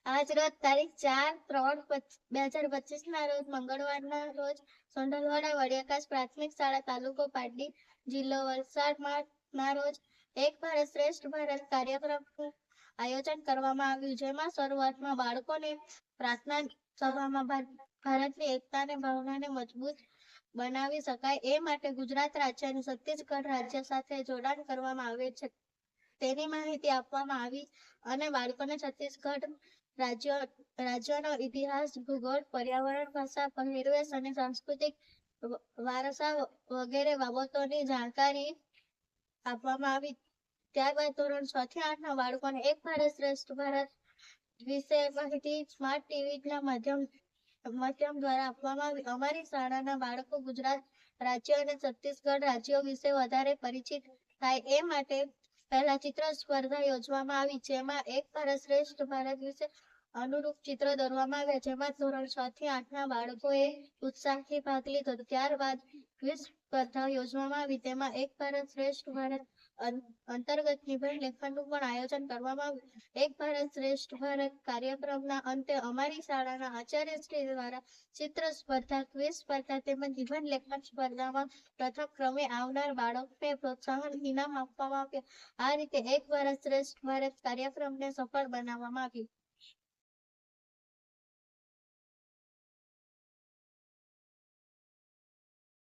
આજ રોજ તારીખ 4/3/2025 ના રોજ મંગળવારના રોજ સોંઢલવાડા વડિયાકાશ પ્રાથમિક શાળા તાલુકો પાટડી જિલ્લો વલસાડમાં ના રોજ એક ભારત શ્રેષ્ઠ ભારત કાર્યક્રમનું આયોજન કરવામાં આવ્યું, જેમાં શરૂઆતમાં બાળકોને પ્રાર્થના સભામાં ભારતની એકતાને ભાવનાને મજબૂત બનાવી શકાય એ માટે ગુજરાત રાજ્ય અને છત્તીસગઢ રાજ્ય સાથે જોડાણ કરવામાં આવે છે તેની માહિતી આપવામાં આવી અને બાળકોને છત્તીસગઢ રાજ્યનો ઇતિહાસ, ભૂગોળ, પર્યાવરણ, ભાષા, પહેરવેશ અને સાંસ્કૃતિક વારસા વગેરે બાબતોની જાણકારી આપવામાં આવી. ત્યારબાદ ધોરણ 6 થી 8 ના બાળકોને એક ભારત શ્રેષ્ઠ ભારત વિશે માહિતી સ્માર્ટ ટીવી ના માધ્યમ દ્વારા આપવામાં આવી. અમારી શાળાના બાળકો ગુજરાત રાજ્ય અને છત્તીસગઢ રાજ્યો વિશે વધારે પરિચિત થાય એ માટે પહેલા ચિત્ર સ્પર્ધા યોજવામાં આવી, જેમાં એક ભારત શ્રેષ્ઠ ભારત વિશે અનુરૂપ ચિત્ર દોરવામાં આવ્યા, જેમાં ધોરણ 6 થી 8 ના બાળકોએ ઉત્સાહથી ભાગ લીધો. ત્યારબાદ ક્વિઝ સ્પર્ધા યોજવામાં આવી, તેમાં એક ભારત શ્રેષ્ઠ ભારત અંતર્ગત નિબંધ લેખનનું પણ આયોજન કરવામાં આવ્યું. એક ભારત શ્રેષ્ઠ ભારત કાર્યક્રમના અંતે અમારી શાળાના આચાર્યશ્રી દ્વારા ચિત્ર સ્પર્ધા, ક્વિઝ સ્પર્ધા તેમજ નિબંધ લેખન સ્પર્ધામાં પ્રથમ ક્રમે આવનાર બાળકને પ્રોત્સાહન ઇનામ આપવામાં આવ્યા. આ રીતે એક ભારત શ્રેષ્ઠ ભારત કાર્યક્રમને સફળ બનાવવામાં આવ્યું.